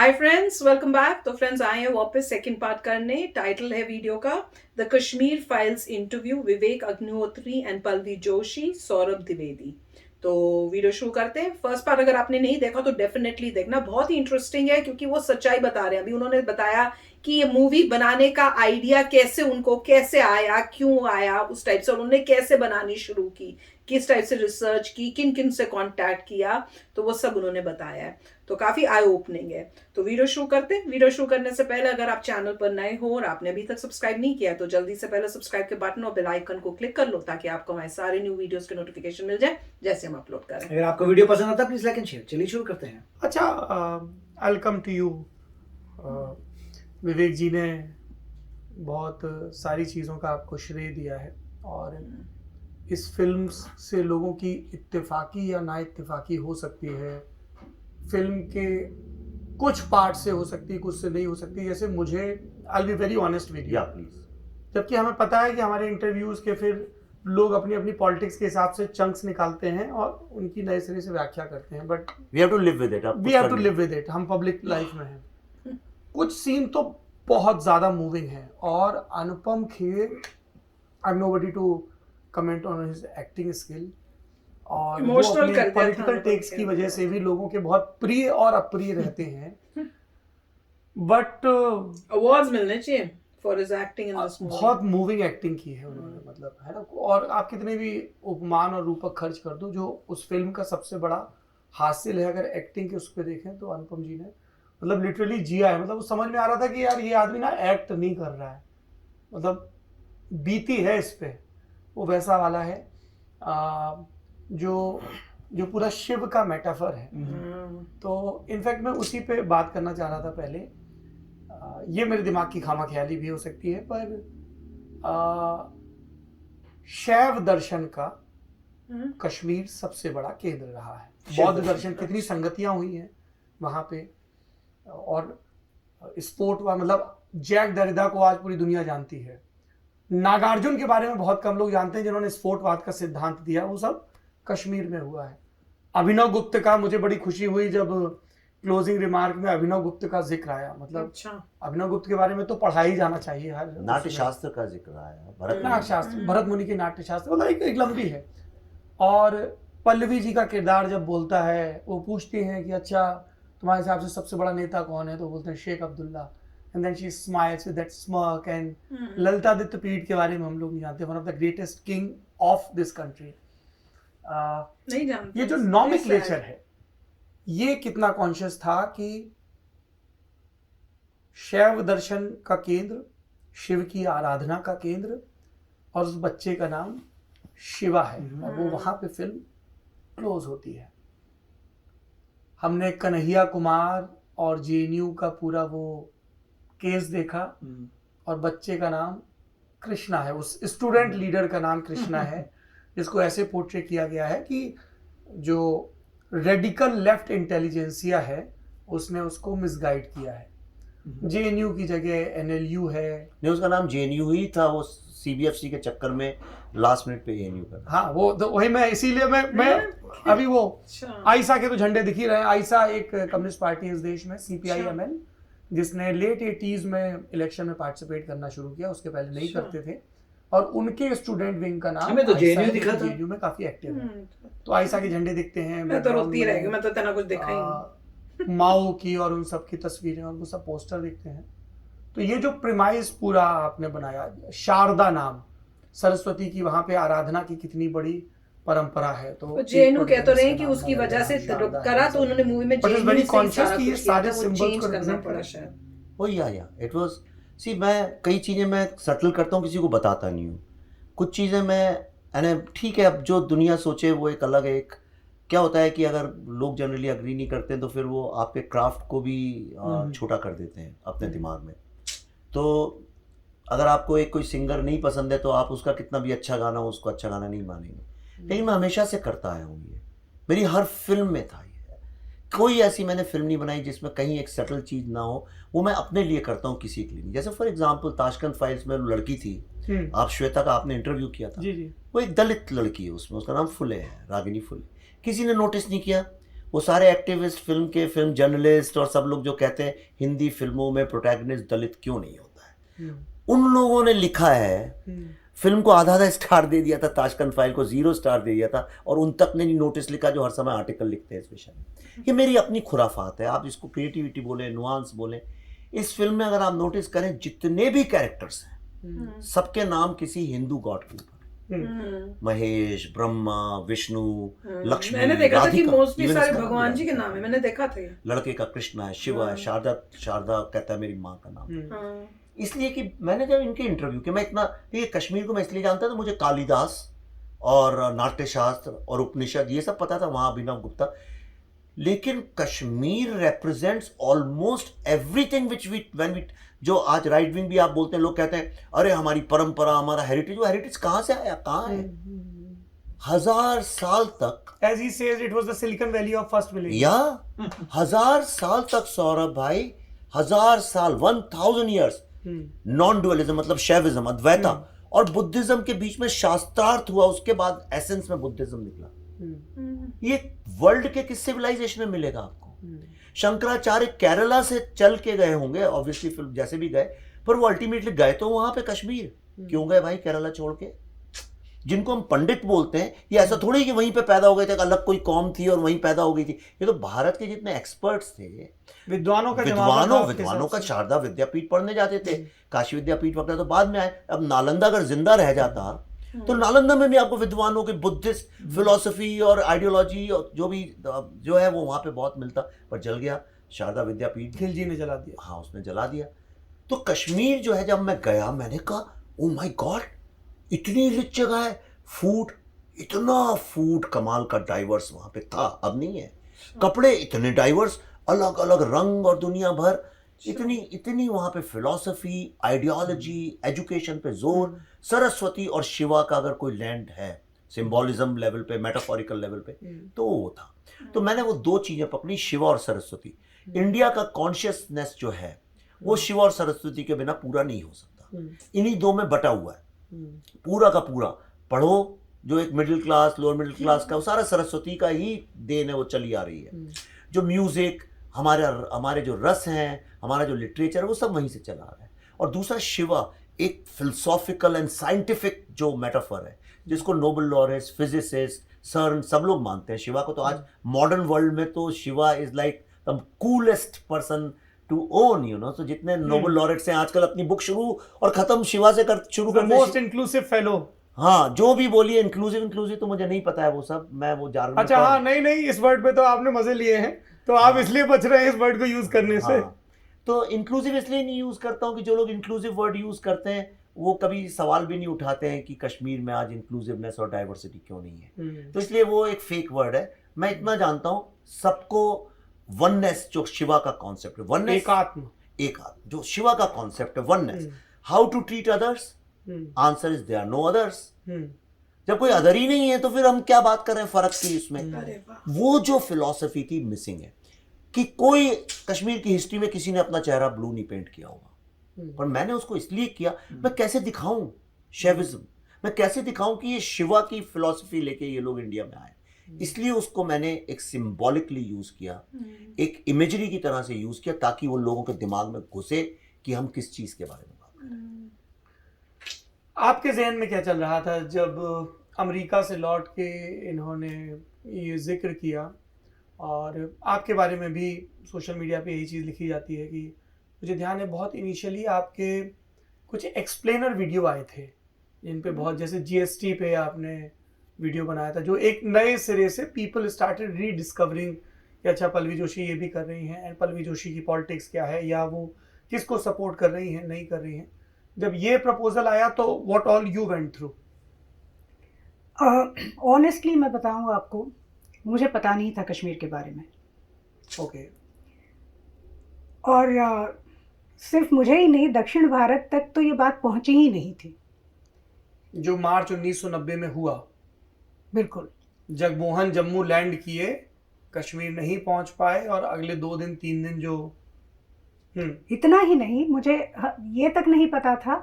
Hi friends, welcome back. तो friends आए हैं वापस सेकंड पार्ट करने। टाइटल है वीडियो का the Kashmir files interview Vivek Agnihotri and Pallavi Joshi Saurabh Dwivedi. तो वीडियो शुरू करते हैं। फर्स्ट पार्ट अगर आपने नहीं देखा तो डेफिनेटली देखना, बहुत ही इंटरेस्टिंग है क्योंकि वो सच्चाई बता रहे हैं। अभी उन्होंने बताया कि ये मूवी बनाने का आइडिया कैसे आया, क्यों आया, उस टाइप से उन्होंने कैसे बनानी शुरू की, किस टाइप से रिसर्च की, किन किन से कांटेक्ट किया, तो वो सब उन्होंने बताया है। तो काफी आई ओपनिंग है। तो वीडियो शुरू करते हैं। वीडियो शुरू करने से पहले अगर आप चैनल पर नए हो और आपने अभी तक सब्सक्राइब नहीं किया तो जल्दी से पहले सब्सक्राइब के बटन और बेल आइकन को क्लिक कर लो ताकि आपको हमारे सारे न्यू वीडियोस के नोटिफिकेशन मिल जाए जैसे हम अपलोड करें। अगर आपको वीडियो पसंद आता है प्लीज लाइक एंड शेयर। चलिए शुरू करते हैं। अच्छा, आई कम टू यू। विवेक जी ने बहुत सारी चीज़ों का आपको श्रेय दिया है और इस फिल्म से लोगों की इत्तेफाकी या ना इत्तेफाकी हो सकती है। फिल्म के कुछ पार्ट से हो सकती है, कुछ से नहीं हो सकती। जैसे मुझे, I be very honest with you please, जबकि हमें पता है कि हमारे इंटरव्यूज के फिर लोग अपनी अपनी पॉलिटिक्स के हिसाब से चंक्स निकालते हैं और उनकी नए सिरे से व्याख्या करते हैं, but we have to live with it. हम पब्लिक लाइफ में हैं। कुछ सीन तो बहुत ज्यादा मूविंग है और Anupam Kher, I am nobody to comment on his acting skill, और Emotional कर दिया था पॉलिटिकल अनुपम टेक्स खेर की को। वजह से भी लोगों के बहुत प्रिय और अप्रिय रहते हैं। बट अवार्ड्स मिलने चाहिए for his acting in this movie. बहुत मूविंग एक्टिंग की है उन्होंने, मतलब है ना। और आप कितने भी उपमान और रूपक खर्च कर दो, जो उस फिल्म का सबसे बड़ा हासिल है अगर एक्टिंग के उस पर देखें तो अनुपम जी ने मतलब लिटरली जिया है। मतलब वो समझ में आ रहा था कि यार ये आदमी ना एक्ट नहीं कर रहा है, मतलब बीती है इस पे, वो वैसा वाला है। जो पूरा शिव का मेटाफर है। तो इनफैक्ट मैं उसी पे बात करना चाह रहा था पहले। ये मेरे दिमाग की खामाख्याली भी हो सकती है, पर शैव दर्शन का कश्मीर सबसे बड़ा केंद्र रहा है। बौद्ध दर्शन कितनी संगतियां हुई हैं वहां पे, और स्पोर्ट वा मतलब जैक दरिदा को आज पूरी दुनिया जानती है। नागार्जुन के बारे में बहुत कम लोग जानते हैं जिन्होंने स्फोटवाद का सिद्धांत दिया, वो सब कश्मीर में हुआ है। अभिनव गुप्त का मुझे बड़ी खुशी हुई जब क्लोजिंग रिमार्क में अभिनव गुप्त का जिक्र आया। मतलब अच्छा, अभिनव गुप्त के बारे में तो पढ़ा ही जाना चाहिए हर नाट्य शास्त्र का जिक्र आया, नाट्य शास्त्र, भरत मुनि के नाट्य शास्त्र, मतलब एक लंबी है। और पल्लवी जी का किरदार जब बोलता है, वो पूछते हैं कि अच्छा तुम्हारे हिसाब से सबसे बड़ा नेता कौन है, तो बोलते हैं Sheikh Abdullah, and then she smiles with that smirk. And Lalitaditya पीठ के बारे में हम लोग नहीं जानते, one of the greatest king of this country. नहीं जानते। ये जो नॉमेनक्लेचर है, ये कितना कॉन्शियस था कि शैव दर्शन का केंद्र, शिव की आराधना का केंद्र, और उस बच्चे का नाम शिवा है, और वो वहां पे फिल्म क्लोज होती है। हमने कन्हैया कुमार और जेएनयू का पूरा वो केस देखा, और बच्चे का नाम कृष्णा है, उस स्टूडेंट लीडर का नाम कृष्णा है, जिसको ऐसे पोर्ट्रे किया गया है कि जो रेडिकल लेफ्ट इंटेलिजेंसिया है उसने उसको मिसगाइड किया है। जेएनयू की जगह एनएलयू है। नहीं, उसका नाम जेएनयू ही था, वो सीबीएफसी के चक्कर में लास्ट मिनट पे एएनयू कर। हाँ, वो तो वही मैं इसीलिए मैं अभी वो आयशा के तो झंडे दिख ही रहे हैं। आयशा एक कम्युनिस्ट पार्टी है इस देश में, CPIML, जिसने लेट 80s में इलेक्शन में पार्टिसिपेट करना शुरू किया, उसके पहले नहीं करते थे, और उनके स्टूडेंट विंग का नाम हमें तो जेएनयू दिखा था। जेएनयू में काफी एक्टिव है। तो आयशा के झंडे दिखते हैं, मैं तो रोती रह गई, मैं तो इतना कुछ देखा ही नहीं। माओ की और उन सब की तस्वीरें और वो सब पोस्टर दिखते हैं। तो ये जो प्रिमाइस पूरा आपने बनाया, शारदा नाम, सरस्वती की वहां पे आराधना की कितनी बड़ी परंपरा है। तो जेएनयू कह तो रहे हैं कि उसकी वजह से करा, तो उन्होंने मूवी में जेएनयू very से conscious सारा कि ये कुछ किया सारे था, वो symbols चेंज को करना represent पड़ा करते शायद। ओ या इट वाज, सी मैं कई चीज़ें मैं सटल करता हूँ, किसी को बताता नहीं हूँ। कुछ चीज़ें मैं ठीक है, अब जो दुनिया सोचे वो एक अलग है। एक क्या होता है कि अगर लोग जनरली अग्री नहीं करते हैं तो फिर वो आपके क्राफ्ट को भी छोटा कर देते हैं अपने दिमाग में। तो अगर आपको एक कोई सिंगर नहीं पसंद है तो आप उसका कितना भी अच्छा गाना हो, उसको अच्छा गाना नहीं मानेंगे। लेकिन मैं हमेशा से करता आया हूँ, ये मेरी हर फिल्म में था। कोई ऐसी मैंने फिल्म नहीं बनाई जिसमें कहीं एक सटल चीज़ ना हो, वो मैं अपने लिए करता हूँ, किसी के लिए नहीं। जैसे फॉर एग्जांपल ताशकंद फाइल्स में लड़की थी, आप श्वेता का आपने इंटरव्यू किया था, जी जी, वो एक दलित लड़की है, उसमें उसका नाम फुले है, रागिनी फुले। किसी ने नोटिस नहीं किया, वो सारे एक्टिविस्ट, फिल्म जर्नलिस्ट और सब लोग जो कहते हैं हिंदी फिल्मों में प्रोटैगनिस्ट दलित क्यों नहीं होता है, उन लोगों ने लिखा है। फिल्म को आधा स्टार दे दिया था, ताशकंद फाइल को 0 स्टार दे दिया था, और उन तक ने नहीं नोटिस लिखा जो हर समय आर्टिकल लिखते हैं इस विषय में। ये मेरी अपनी खुराफात है, आप इसको क्रिएटिविटी बोले, नुआंस बोले। इस फिल्म में अगर आप नोटिस करें, जितने भी कैरेक्टर्स हैं सबके नाम किसी हिंदू गॉड के ऊपर, महेश, ब्रह्मा, विष्णु, लक्ष्मी, मैंने देखा था कि राधिका, मोस्टली even सारे इसका नाम भगवान भी जी के राधिका नाम है, मैंने देखा था ये। लड़के का कृष्णा है, शिवा है, शारदा कहता है मेरी माँ का नाम। हाँ। इसलिए कि मैंने जब इनके इंटरव्यू किया, मैं इतना, ये कश्मीर को मैं इसलिए जानता था, मुझे कालिदास और नाट्यशास्त्र और उपनिषद ये सब पता था, वहाँ अभिनव गुप्ता, लेकिन Kashmir represents almost everything which we जो आज राइट विंग भी आप बोलते हैं, लोग कहते हैं अरे हमारी परंपरा, हमारा हेरिटेज, वो हेरिटेज कहाँ से आया, कहाँ है? 1000 साल तक, As he says, it was the Silicon Valley of first village. या 1000 साल तक सौरभ भाई, 1000 साल, 1000 years नॉन डुअलिज्म, मतलब शैविज्म, अद्वैता और बुद्धिज्म के बीच में शास्त्रार्थ हुआ, उसके बाद एसेंस में बुद्धिज्म निकला। ये वर्ल्ड के किस सिविलाइजेशन में मिलेगा आपको? शंकराचार्य केरला से चल के गए होंगे, ऑब्वियसली फिल्म जैसे भी गए, पर वो अल्टीमेटली गए तो वहां पे कश्मीर। क्यों गए भाई केरला छोड़ के? जिनको हम पंडित बोलते हैं, ये ऐसा थोड़ी कि वहीं पे पैदा हो गए थे, अलग कोई कौम थी और वहीं पैदा हो गई थी। ये तो भारत के जितने एक्सपर्ट्स थे, विद्वानों का शारदा विद्यापीठ पढ़ने जाते थे, काशी विद्यापीठ वगैरह तो बाद में आए। अब नालंदा अगर जिंदा रह जाता तो नालंदा में भी आपको विद्वानों के बुद्धिस्ट फिलोसफी और आइडियोलॉजी और जो है वो वहां पे बहुत मिलता, पर जल गया शारदा विद्यापीठ, खिलजी ने जला दिया। हाँ, उसने जला दिया। तो कश्मीर जो है, जब मैं गया, मैंने कहा ओ माय गॉड, इतनी रिच जगह है, इतना फूड कमाल का डाइवर्स वहां पे था, अब नहीं है। कपड़े इतने डाइवर्स, अलग अलग रंग और दुनिया भर, इतनी वहां पे फिलॉसफी, आइडियोलॉजी, एजुकेशन पे जोर। सरस्वती और शिवा का अगर कोई लैंड है सिंबॉलिज्म लेवल पे, मेटाफोरिकल लेवल पे, तो वो था। तो मैंने वो 2 चीजें पकड़ी, शिवा और सरस्वती। इंडिया का कॉन्शियसनेस जो है वो शिवा और सरस्वती के बिना पूरा नहीं हो सकता, इन्हीं 2 में बटा हुआ है पूरा का पूरा। पढ़ो जो एक middle class, lower middle class का, वो सारा सरस्वती का ही देन है, वो चली आ रही है। जो म्यूजिक, हमारे जो रस हैं, हमारा जो लिटरेचर है, वो सब वहीं से चला आ रहा है। और दूसरा शिवा, एक फिलोसॉफिकल एंड साइंटिफिक जो मेटाफर है, जिसको नोबेल लॉरेट्स, फिजिसिस्ट, सर्न सब लोग मानते हैं शिवा को। तो आज मॉडर्न वर्ल्ड में तो Shiva is like the coolest person to own, you know. तो जितने नोबेल लॉरेट्स हैं आजकल अपनी बुक शुरू और खत्म शिवा से शुरू करते हैं। Most inclusive fellow. हाँ, जो भी बोलिए, इंक्लूसिव तो मुझे नहीं पता है वो सब, मैं वो जार्गन। अच्छा, हाँ, नहीं, इस वर्ड पे तो आपने मजे लिए हैं, तो आप इसलिए बच रहे हैं इस वर्ड को यूज करने से। तो इंक्लूसिव इसलिए नहीं यूज करता हूँ कि जो लोग इंक्लूसिव वर्ड यूज करते हैं वो कभी सवाल भी नहीं उठाते हैं कि कश्मीर में आज इंक्लूसिवनेस और डाइवर्सिटी क्यों नहीं है। तो इसलिए वो एक फेक वर्ड है। मैं इतना जानता हूँ, सबको वननेस, जो शिवा का कॉन्सेप्ट है, वननेस, एकात्म जो शिवा का कॉन्सेप्ट है, oneness. How to treat others, answer is there no others. जब कोई अदर ही नहीं है तो फिर हम क्या बात कर रहे हैं फर्क की इसमें। वो जो फिलॉसफी थी मिसिंग है, कि कोई कश्मीर की हिस्ट्री में किसी ने अपना चेहरा ब्लू नहीं पेंट किया होगा, पर मैंने उसको इसलिए किया, मैं कैसे दिखाऊं शैविज्म, मैं कैसे दिखाऊं कि ये शिवा की फिलॉसफी लेके ये लोग इंडिया में आए। इसलिए उसको मैंने एक सिंबॉलिकली यूज किया, एक इमेजरी की तरह से यूज किया, ताकि वो लोगों के दिमाग में घुसे कि हम किस चीज के बारे में बात कर रहे हैं। आपके जहन में क्या चल रहा था जब अमेरिका से लौट के इन्होंने ये जिक्र किया, और आपके बारे में भी सोशल मीडिया पे यही चीज़ लिखी जाती है कि मुझे ध्यान है बहुत इनिशियली आपके कुछ एक्सप्लेनर वीडियो आए थे, जिन पे बहुत, जैसे जीएसटी पे आपने वीडियो बनाया था, जो एक नए सिरे से पीपल स्टार्टेड रीडिस्कवरिंग कि अच्छा पल्लवी जोशी ये भी कर रही हैं, एंड पल्लवी जोशी की पॉलिटिक्स क्या है, या वो किसको सपोर्ट कर रही हैं, नहीं कर रही हैं। जब ये प्रपोजल आया तो what all you went through? Honestly मैं बताऊं आपको, मुझे पता नहीं था कश्मीर के बारे में। ओके। और सिर्फ मुझे ही नहीं, दक्षिण भारत तक तो ये बात पहुंची ही नहीं थी। जो मार्च 1990 में हुआ, बिल्कुल, जगमोहन जम्मू लैंड किए, कश्मीर नहीं पहुंच पाए, और अगले 2 दिन 3 दिन जो इतना ही नहीं, मुझे ये तक नहीं पता था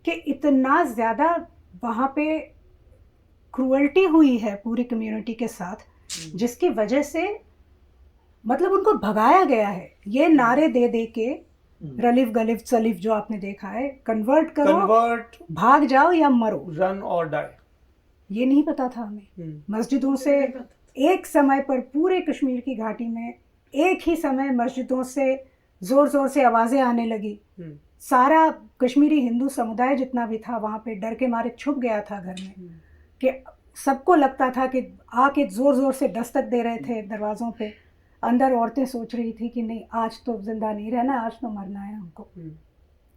कि इतना ज़्यादा वहाँ पे क्रूअल्टी हुई है पूरी कम्युनिटी के साथ, जिसकी वजह से मतलब उनको भगाया गया है ये नारे दे दे के, रलिफ गलिफ सलिफ जो आपने देखा है, कन्वर्ट करो, कन्वर्ट, भाग जाओ या मरो, रन और डाई। ये नहीं पता था हमें। मस्जिदों से एक समय पर पूरे कश्मीर की घाटी में एक ही समय मस्जिदों से जोर जोर से आवाज़ें आने लगी। सारा कश्मीरी हिंदू समुदाय जितना भी था वहाँ पे डर के मारे छुप गया था घर में, कि सबको लगता था कि आके जोर जोर से दस्तक दे रहे थे दरवाज़ों पे। अंदर औरतें सोच रही थी कि नहीं आज तो जिंदा नहीं रहना, आज तो मरना है हमको।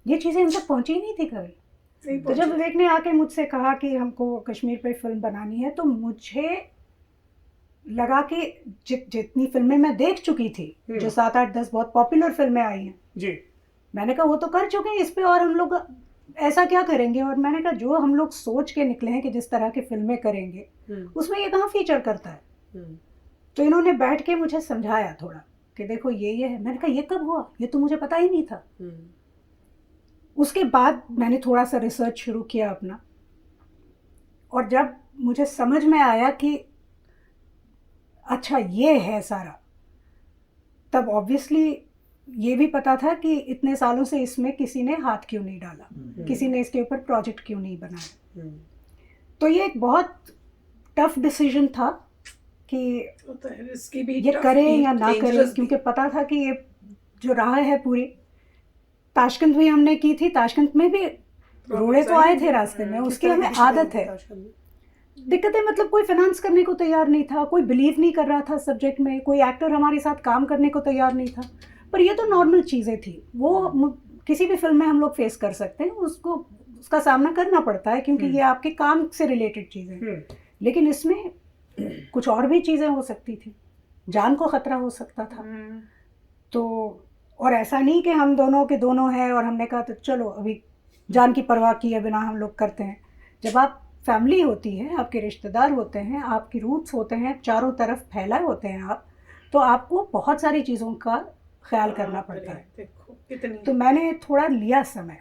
ये चीज़ें हम तक पहुँची नहीं थी कभी। तो जब विवेक ने आके मुझसे कहा कि हमको कश्मीर पे फिल्म बनानी है, तो मुझे लगा कि जितनी फिल्में मैं देख चुकी थी, जो 7, 8, 10 बहुत पॉपुलर फिल्में आई हैं जी, मैंने कहा वो तो कर चुके हैं, इस पे और हम लोग ऐसा क्या करेंगे। और मैंने कहा जो हम लोग सोच के निकले हैं कि जिस तरह की फिल्में करेंगे उसमें ये कहाँ फीचर करता है। तो इन्होंने बैठ के मुझे समझाया थोड़ा कि देखो ये है। मैंने कहा ये कब हुआ, ये तो मुझे पता ही नहीं था। उसके बाद मैंने थोड़ा सा रिसर्च शुरू किया अपना, और जब मुझे समझ में आया कि अच्छा ये है सारा, तब ऑब्वियसली ये भी पता था कि इतने सालों से इसमें किसी ने हाथ क्यों नहीं डाला, किसी ने इसके ऊपर प्रोजेक्ट क्यों नहीं बनाया। तो ये एक बहुत टफ डिसीजन था कि ये करें या ना करें, क्योंकि पता था कि ये जो राह है पूरी, ताशकंद भी हमने की थी, ताशकंद में भी रोड़े तो आए थे रास्ते में, उसकी हमें आदत है। दिक्कतें मतलब कोई फाइनेंस करने को तैयार नहीं था, कोई बिलीव नहीं कर रहा था सब्जेक्ट में, कोई एक्टर हमारे साथ काम करने को तैयार नहीं था। पर ये तो नॉर्मल चीज़ें थी, वो किसी भी फिल्म में हम लोग फेस कर सकते हैं, उसका सामना करना पड़ता है क्योंकि ये आपके काम से रिलेटेड चीज़ें हैं। लेकिन इसमें कुछ और भी चीज़ें हो सकती थी, जान को ख़तरा हो सकता था। तो और ऐसा नहीं कि हम दोनों के दोनों हैं और हमने कहा तो चलो अभी जान की परवाह किए बिना हम लोग करते हैं। जब आप फैमिली होती है, आपके रिश्तेदार होते हैं, आपके रूट्स होते हैं, चारों तरफ फैलाए होते हैं आप, तो आपको बहुत सारी चीज़ों का ख्याल करना पड़ता है। तो मैंने थोड़ा लिया समय,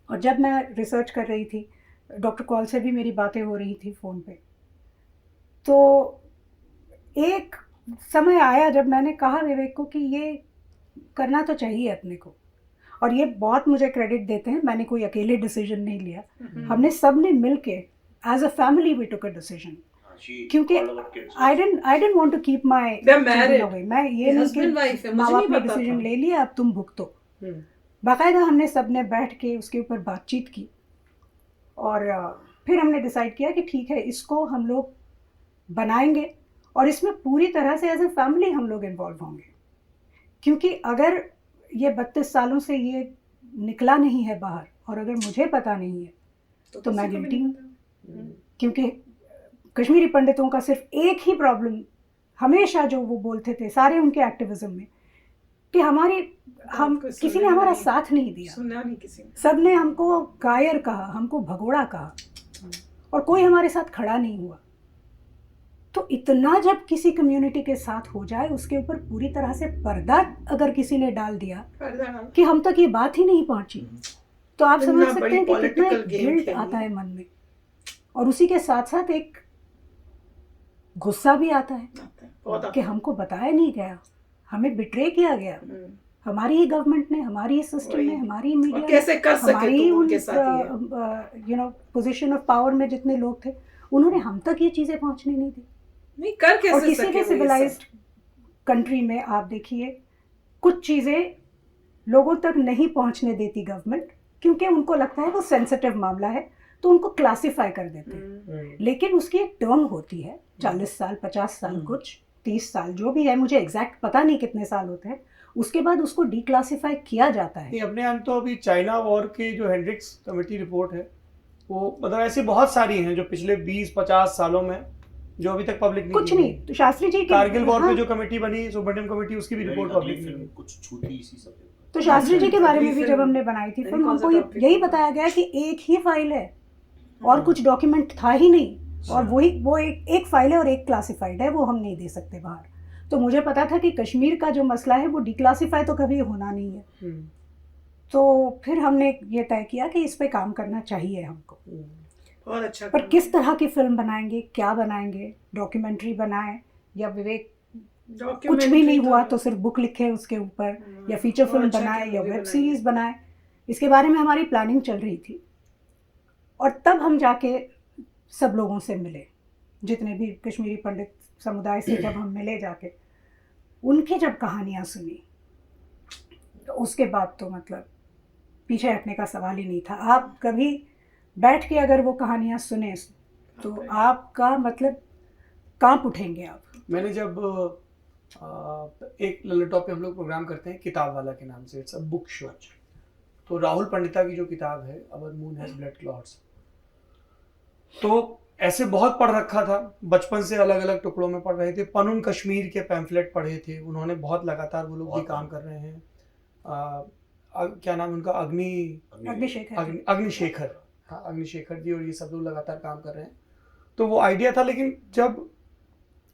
और जब मैं रिसर्च कर रही थी, डॉक्टर कॉल से भी मेरी बातें हो रही थी फ़ोन पे, तो एक समय आया जब मैंने कहा विवेक को कि ये करना तो चाहिए अपने को। और ये बहुत मुझे क्रेडिट देते हैं, मैंने कोई अकेले डिसीजन नहीं लिया, हमने सब ने मिल के as a family we took a decision, क्योंकि I didn't want to keep my away. मैं ये नहीं कि माँ बाप ने डिसीजन ले लिया अब तुम भुगतो। बाकायदा हमने सब ने बैठ के उसके ऊपर बातचीत की, और फिर हमने डिसाइड किया कि ठीक है इसको हम लोग बनाएंगे, और इसमें पूरी तरह से एज ए फैमिली हम लोग इन्वॉल्व होंगे। क्योंकि अगर ये 32 सालों से ये निकला नहीं है बाहर, और अगर मुझे पता नहीं है तो मैं गिल्टी हूँ। क्योंकि कश्मीरी पंडितों का सिर्फ एक ही प्रॉब्लम हमेशा जो वो बोलते थे सारे उनके एक्टिविज्म में, कि हम किसी ने हमारा साथ नहीं दिया, सुना नहीं किसी ने, सब ने हमको कायर कहा, हमको भगोड़ा कहा, और कोई हमारे साथ खड़ा नहीं हुआ। तो इतना जब किसी कम्युनिटी के साथ हो जाए, उसके ऊपर पूरी तरह से पर्दा अगर किसी ने डाल दिया कि हम तक ये बात ही नहीं पहुंची, तो आप समझ सकते हैं कि कितना एक गिल्ट आता है मन में, और उसी के साथ साथ एक गुस्सा भी आता है कि हमको बताया नहीं गया, हमें बिट्रे किया गया, हमारी ही गवर्नमेंट ने, हमारी ही सिस्टम ने, हमारी मीडिया, कैसे कर सके हमारी उनके साथ पोजीशन ऑफ पावर में जितने लोग थे, उन्होंने हम तक ये चीजें पहुंचने नहीं दी। नहीं कर कैसे और किसी भी सके सिविलाइज्ड कंट्री में आप देखिए कुछ चीजें लोगों तक नहीं पहुंचने देती गवर्नमेंट, क्योंकि उनको लगता है वो सेंसिटिव मामला है, तो उनको क्लासिफाई कर देते हैं। लेकिन उसकी एक टर्म होती है, 40 साल, 50 साल, कुछ 30 साल, जो भी है, मुझे एग्जैक्ट पता नहीं कितने साल होते हैं, उसके बाद उसको डिक्लासिफाई किया जाता है। अपने यहाँ तो अभी चाइना वॉर की जो हेंड्रिक्स कमेटी रिपोर्ट है, वो मतलब ऐसी बहुत सारी हैं जो पिछले 20-50 सालों में जो अभी तक पब्लिक नहीं, कुछ नहीं। तो शास्त्री जी की कारगिल वॉर पे जो कमेटी बनी, सुब्रमण्यम कमेटी, उसकी भी रिपोर्ट पब्लिक नहीं, कुछ छूती इसी सब। तो शास्त्री जी के बारे में भी जब हमने बनाई थी फिल्म, हमको यही बताया गया कि एक ही फाइल है और कुछ डॉक्यूमेंट था ही नहीं, और वो एक फाइल है और एक क्लासिफाइड है, वो हम नहीं दे सकते बाहर। तो मुझे पता था कि कश्मीर का जो मसला है वो डिक्लासिफाई तो कभी होना नहीं है। तो फिर हमने ये तय किया कि इस पे काम करना चाहिए हमको। बहुत अच्छा। पर किस तरह की फिल्म बनाएंगे, क्या बनाएंगे, डॉक्यूमेंट्री बनाएं या विवेक कुछ भी नहीं हुआ तो सिर्फ बुक लिखे उसके ऊपर या फीचर और फिल्म अच्छा बनाए क्या या movie वेब बनाई। सीरीज बनाए, इसके बारे में हमारी प्लानिंग चल रही थी। और तब हम जाके सब लोगों से मिले, जितने भी कश्मीरी पंडित समुदाय से जब हम मिले जाके, उनकी जब कहानियाँ सुनी तो उसके बाद तो मतलब पीछे हटने का सवाल ही नहीं था। आप कभी बैठ के अगर वो कहानियाँ सुने तो आपका मतलब कांप उठेंगे आप। मैंने जब एक ललिटॉप पे हम लोग प्रोग्राम करते हैं किताब वाला के नाम से, इट्स अ बुक शो, तो राहुल पंडिता की जो किताब है अवर मून हैज ब्लड क्लॉट्स, तो ऐसे बहुत पढ़ रखा था, बचपन से अलग अलग टुकड़ों में पढ़ रहे थे। पनुन कश्मीर के पैम्फलेट पढ़े थे उन्होंने, बहुत लगातार वो लोग भी काम कर रहे हैं। क्या नाम उनका, अग्निशेखर, हाँ अग्निशेखर जी, और ये सब लोग लगातार काम कर रहे हैं। तो वो आइडिया था, लेकिन जब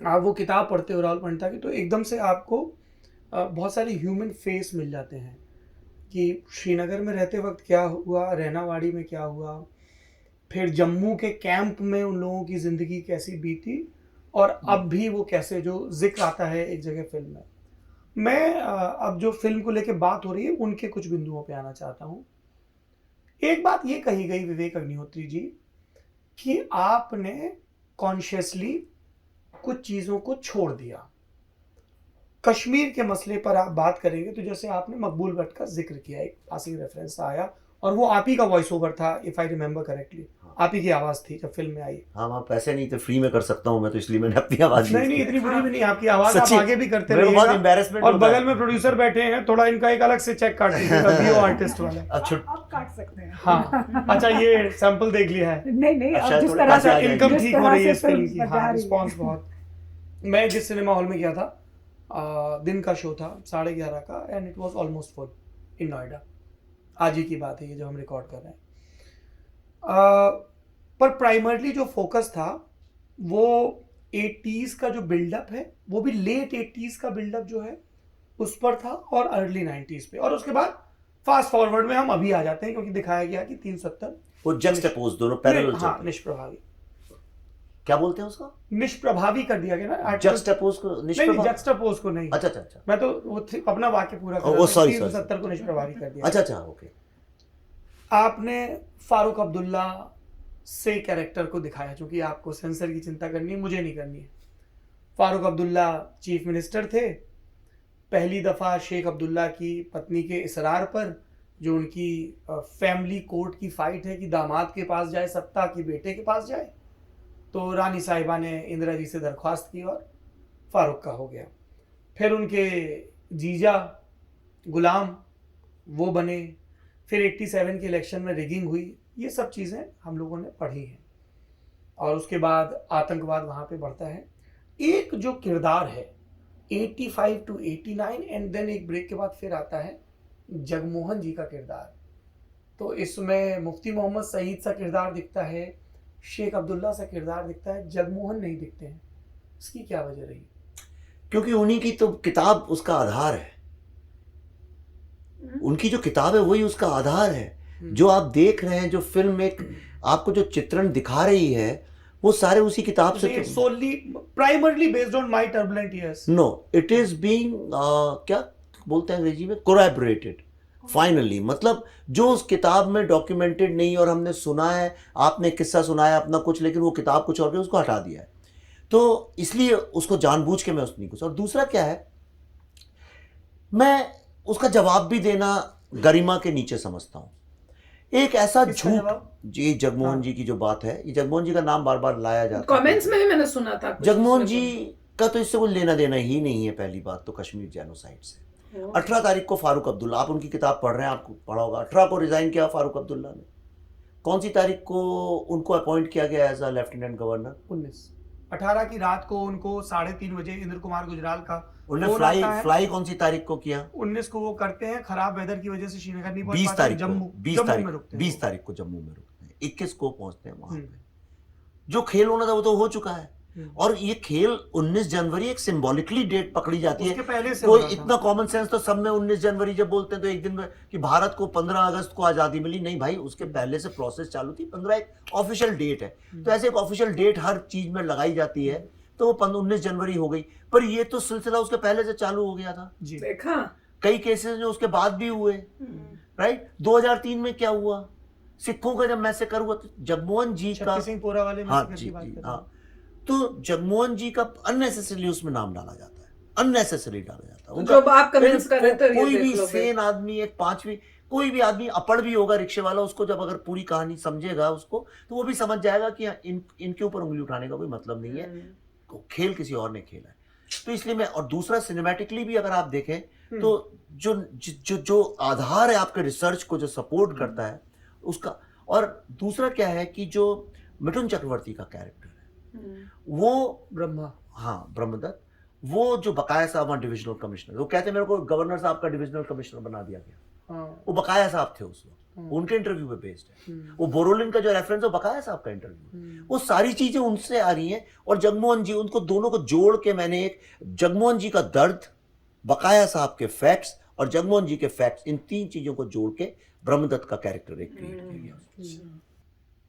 आप वो किताब पढ़ते हो राहुल पंडिता की, तो एकदम से आपको बहुत सारे ह्यूमन फेस मिल जाते हैं कि श्रीनगर में रहते वक्त क्या हुआ, रैनावाड़ी में क्या हुआ, फिर जम्मू के कैंप में उन लोगों की ज़िंदगी कैसी बीती, और अब भी वो कैसे जो जिक्र आता है एक जगह फिल्म में। मैं अब जो फिल्म को लेके बात हो रही है उनके कुछ बिंदुओं पे आना चाहता हूँ। एक बात ये कही गई विवेक अग्निहोत्री जी कि आपने कॉन्शियसली कुछ चीज़ों को छोड़ दिया। कश्मीर के मसले पर आप बात करेंगे तो जैसे आपने मकबूल भट्ट का जिक्र किया, एक पासिंग रेफरेंस आया, और वो आप ही का वॉइस ओवर था, इफ आई रिमेम्बर करेक्टली, आप ही की आवाज़ थी जब फिल्म में आई। हाँ, वहाँ पैसे नहीं थे, फ्री में कर सकता हूँ मैं, तो इसलिए मैंने अपनी आवाज़ नहीं इतनी बुरी भी नहीं आपकी आवाज़, आप सच्ची। आगे भी करते मेरे को बहुत रहिएगा। embarrassment और होता है। बगल में प्रोड्यूसर बैठे हैं, थोड़ा इनका एक अलग से चेक काट दीजिएगा, बीओ आर्टिस्ट वाला। अच्छा, आप काट सकते हैं। हाँ अच्छा, ये सैंपल देख लिया है। नहीं अच्छा, अब जिस थोड़ा तरह पैसे आ से जाएंगे। इनकम जिस ठीक हो तरह रही है से इस फिल्म की, जा हाँ रही है। रिस्पॉन्स बहुत। मैं जिस सिनेमा हॉल में गया था, दिन का शो था 11:30 का, and it was almost full in Noida. आज ही की बात है ये जो हम रिकॉर्ड कर रहे हैं। पर प्राइमरली जो फोकस था वो 80s का जो बिल्डअप है, वो भी लेट 80s का बिल्डअप जो है उस पर था, और अर्ली 90s पे, और उसके बाद फास्ट फॉरवर्ड में हम अभी आ जाते हैं, क्योंकि दिखाया गया कि 370 वो जक्सटापोज दोनों पैरेलल हाँ चलते हैं। निष्प्रभावी, क्या बोलते हैं उसको? निष्प्रभावी कर दिया गया ना। जक्सटापोज को नहीं निष्प्रभावी? जक्सटापोज को नहीं, अच्छा अच्छा अच्छा मैं तो वो अपना वाक्य पूरा कर ओ, रहा था, sorry, 370 को निष्प्रभावी कर दिया। अच्छा अच्छा, ओके। आपने फारूक अब्दुल्ला से कैरेक्टर को दिखाया, क्योंकि आपको सेंसर की चिंता करनी है, मुझे नहीं करनी है। फारूक अब्दुल्ला चीफ मिनिस्टर थे, पहली दफ़ा शेख अब्दुल्ला की पत्नी के इसरार पर, जो उनकी फैमिली कोर्ट की फाइट है कि दामाद के पास जाए सत्ता कि बेटे के पास जाए, तो रानी साहिबा ने इंदिरा जी से दरख्वास्त की और फारूक का हो गया। फिर उनके जीजा गुलाम वो बने, फिर 87 के इलेक्शन में रिगिंग हुई, ये सब चीज़ें हम लोगों ने पढ़ी हैं। और उसके बाद आतंकवाद वहाँ पे बढ़ता है। एक जो किरदार है 85 to 89 एंड देन एक ब्रेक के बाद फिर आता है जगमोहन जी का किरदार। तो इसमें मुफ्ती मोहम्मद सईद सा किरदार दिखता है, शेख अब्दुल्ला सा किरदार दिखता है, जगमोहन नहीं दिखते हैं। इसकी क्या वजह रही? क्योंकि उन्हीं की तो किताब उसका आधार है, उनकी जो किताब है वही उसका आधार है। जो आप देख रहे हैं, जो फिल्म एक आपको जो चित्रण दिखा रही है, वो सारे उसी किताब से। solely primarily based on my turbulent years. No, it is being क्या बोलते हैं अंग्रेजी में, कोलैबोरेटेड फाइनली। मतलब जो उस किताब में डॉक्यूमेंटेड नहीं, और हमने सुना है, आपने किस्सा सुनाया अपना कुछ, लेकिन वो किताब कुछ और के, उसको हटा दिया है। तो इसलिए उसको जानबूझ के मैं उस नहीं कुछ। और दूसरा क्या है, मैं उसका जवाब भी देना गरिमा के नीचे समझता हूँ। एक ऐसा झूठ, जी जगमोहन जी की जो बात है, ये जगमोहन जी का नाम बार बार लाया जाता है, कमेंट्स में भी मैंने सुना था कुछ जगमोहन उसमें जी का तो इससे कोई लेना देना ही नहीं है। पहली बात तो कश्मीर जेनोसाइड से। 18 तारीख को फारूक अब्दुल्ला, आप उनकी किताब पढ़ रहे हैं, आपको पढ़ा होगा, 18 को रिजाइन किया फारूक अब्दुल्ला ने। कौन सी तारीख को उनको अपॉइंट किया गया एज अ लेफ्टिनेंट गवर्नर? 18 की रात को उनको 3:30 बजे इंद्र कुमार गुजराल का उन्होंने फोन आता है। फ्लाई कौन सी तारीख को किया? 19 को वो करते हैं, खराब वेदर की वजह से श्रीनगर नहीं पहुंच 20 पाते, तारीख जम्मू को, 20 जम्मू तारीख में रुकते हैं 20 वो। तारीख को जम्मू में रुकते हैं, 21 को पहुंचते हैं वहां पे। जो खेल होना था वो तो हो चुका है। और ये खेल 19 जनवरी एक सिंबॉलिकली डेट पकड़ी जाती है। उसके पहले से कोई हो रहा था। इतना कॉमन सेंस तो सब में 19 जनवरी जब बोलते हैं तो एक दिन में कि भारत को 15 अगस्त को आज़ादी मिली, नहीं भाई, उसके पहले से प्रोसेस चालू थी। 15 एक ऑफिशियल डेट है, तो ऐसे एक ऑफिशियल डेट हर चीज में लगाई जाती है। तो वो 19 जनवरी हो गई, पर ये तो सिलसिला उसके पहले से चालू हो गया था जी। देखा। कई केसेस जो उसके बाद भी हुए, राइट। 2003 में क्या हुआ, सिखों का जब मैसेकर हुआ तो जगमोहन जी का, शक्ति सिंह पोरा वाले हाँ मैसेकर जी की बात जी कर रहे हैं। हाँ, तो जगमोहन जी का अननेसेसरीली उसमें नाम डाला जाता है, अननेसेसरी डाला जाता है जो आप कमेंट्स कर रहे थे, ये कोई देख भी लो फिर। सेन आदमी, एक पांचवी कोई भी आदमी अपड़ भी होगा रिक्शे वाला, उसको जब अगर पूरी कहानी समझेगा उसको, तो वो भी समझ जाएगा कि इनके ऊपर उंगली उठाने का कोई मतलब नहीं है, खेल किसी और ने खेला है। तो इसलिए मैं, और दूसरा सिनेमैटिकली भी अगर आप देखें तो जो जो जो आधार है आपके रिसर्च को, जो सपोर्ट करता है उसका, और दूसरा क्या है कि जो मिथुन चक्रवर्ती का कैरेक्टर है वो ब्रह्मा, हाँ ब्रह्मदत्त, वो जो बकाया साहब वहाँ डिविजनल कमिश्नर, वो कहते हैं मेरे को गवर्नर साहब का डिविजनल कमिश्नर बना दिया गया, हाँ, वो बकाया साहब थे उस वक्त, उनके इंटरव्यू पे बेस्ड है। वो बोरोलिन का जो रेफरेंस है बकाया साहब का इंटरव्यू, वो सारी चीजें उनसे आ रही हैं। और जगमोहन जी, उनको दोनों को जोड़ के मैंने एक जगमोहन जी का दर्द, बकाया साहब के फैक्ट्स और जगमोहन जी के फैक्ट्स, इन तीन चीजों को जोड़ के ब्रह्मदत्त का कैरेक्टर एक क्रिएट किया गया।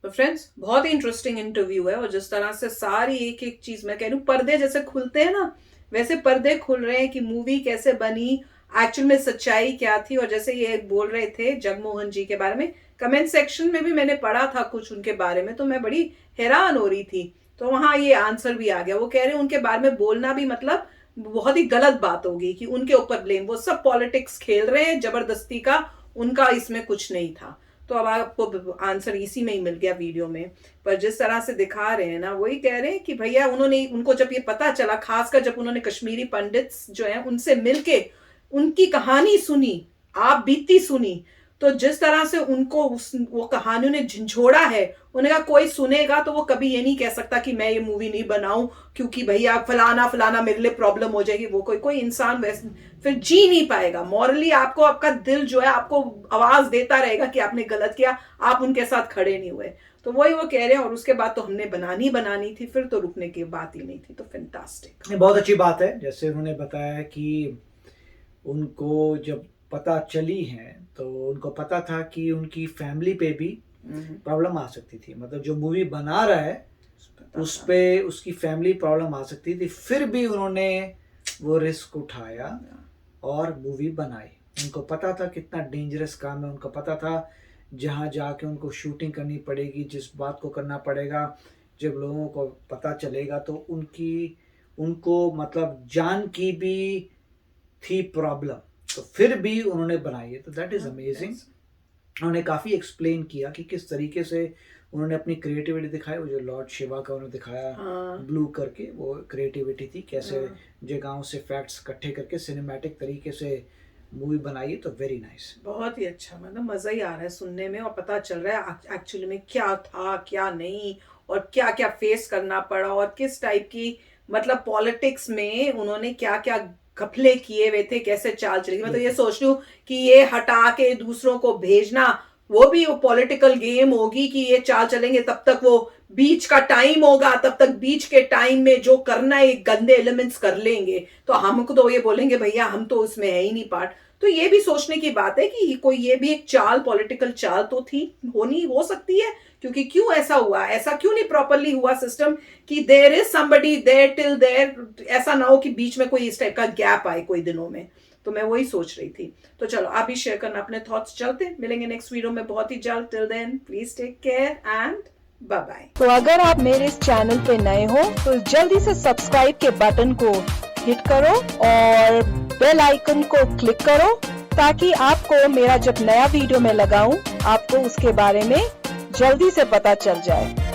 तो फ्रेंड्स, बहुत ही इंटरेस्टिंग इंटरव्यू है, और जिस तरह से सारी एक एक चीज, मैं कह रही हूँ पर्दे जैसे खुलते हैं ना, वैसे पर्दे खुल रहे हैं कि मूवी कैसे बनी, एक्चुअल में सच्चाई क्या थी। और जैसे ये बोल रहे थे जगमोहन जी के बारे में, कमेंट सेक्शन में भी मैंने पढ़ा था कुछ उनके बारे में, तो मैं बड़ी हैरान हो रही थी। तो वहां ये आंसर भी आ गया, वो कह रहे हैं उनके बारे में बोलना भी मतलब बहुत ही गलत बात होगी कि उनके ऊपर ब्लेम, वो सब पॉलिटिक्स खेल रहे हैं जबरदस्ती का, उनका इसमें कुछ नहीं था। तो अब आपको आंसर इसी में ही मिल गया वीडियो में। पर जिस तरह से दिखा रहे हैं ना, वही कह रहे हैं कि भैया उनको जब ये पता चला, खासकर जब उन्होंने कश्मीरी पंडित्स जो हैं उनसे मिलके उनकी कहानी सुनी, आप बीती सुनी, तो जिस तरह से उनको वो कहानियों ने झंझोड़ा है, उन्हें कहा कोई सुनेगा तो वो कभी ये नहीं कह सकता कि मैं ये मूवी नहीं बनाऊं क्योंकि भैया फलाना फलाना मेरे लिए प्रॉब्लम हो जाएगी। वो कोई इंसान वैसे फिर जी नहीं पाएगा मॉरली। आपको आपका दिल जो है आपको आवाज देता रहेगा कि आपने गलत किया, आप उनके साथ खड़े नहीं हुए। तो वही वो कह रहे हैं। और उसके बाद तो हमने बनानी थी, फिर तो रुकने की बात ही नहीं थी। तो फैंटास्टिक, बहुत अच्छी बात है। जैसे उन्होंने बताया कि उनको जब पता चली है तो उनको पता था कि उनकी फैमिली पे भी प्रॉब्लम आ सकती थी, मतलब जो मूवी बना रहा है उस पे उसकी फैमिली प्रॉब्लम आ सकती थी, फिर भी उन्होंने वो रिस्क उठाया और मूवी बनाई। उनको पता था कितना डेंजरस काम है, उनको पता था जहाँ जाके उनको शूटिंग करनी पड़ेगी, जिस बात को करना पड़ेगा, जब लोगों को पता चलेगा तो उनको मतलब जान की भी थी प्रॉब्लम, तो फिर भी उन्होंने बनाई है। तो दैट इज़ अमेजिंग। उन्होंने काफ़ी एक्सप्लेन किया कि किस तरीके से उन्होंने अपनी क्रिएटिविटी दिखाई। वो जो लॉर्ड शिवा का उन्होंने दिखाया ब्लू करके, वो क्रिएटिविटी थी, कैसे जगहों से फैक्ट्स इकट्ठे करके सिनेमैटिक तरीके से मूवी बनाई है। तो वेरी नाइस, बहुत ही अच्छा, मतलब मजा ही आ रहा है सुनने में, और पता चल रहा है एक्चुअली में क्या था क्या नहीं, और क्या क्या फेस करना पड़ा, और किस टाइप की मतलब पॉलिटिक्स में उन्होंने क्या क्या घपले किए हुए थे, कैसे चाल चलेगी। मतलब ये सोच रही हूँ कि ये हटा के दूसरों को भेजना, वो भी पॉलिटिकल गेम होगी कि ये चाल चलेंगे, तब तक वो बीच का टाइम होगा, तब तक बीच के टाइम में जो करना है गंदे एलिमेंट्स कर लेंगे, तो हमको तो ये बोलेंगे भैया हम तो उसमें है ही नहीं पार्ट। तो ये भी सोचने की बात है कि कोई ये भी एक चाल, पॉलिटिकल चाल तो थी, हो सकती है, क्योंकि क्यों ऐसा हुआ, ऐसा क्यों नहीं प्रॉपरली हुआ सिस्टम कि there is somebody there till there, ऐसा ना हो कि बीच में कोई इस टाइप का गैप आए कोई दिनों में। तो मैं वही सोच रही थी। तो चलो आप भी शेयर करना अपने थॉट्स, चलते मिलेंगे नेक्स्ट वीडियो में बहुत ही जल्द। Till then please take care and bye bye. तो अगर आप मेरे इस चैनल पे नए हो तो जल्दी से सब्सक्राइब के बटन को हिट करो और बेल आइकन को क्लिक करो, ताकि आपको मेरा जब नया वीडियो मैं लगाऊं आपको उसके बारे में जल्दी से पता चल जाए।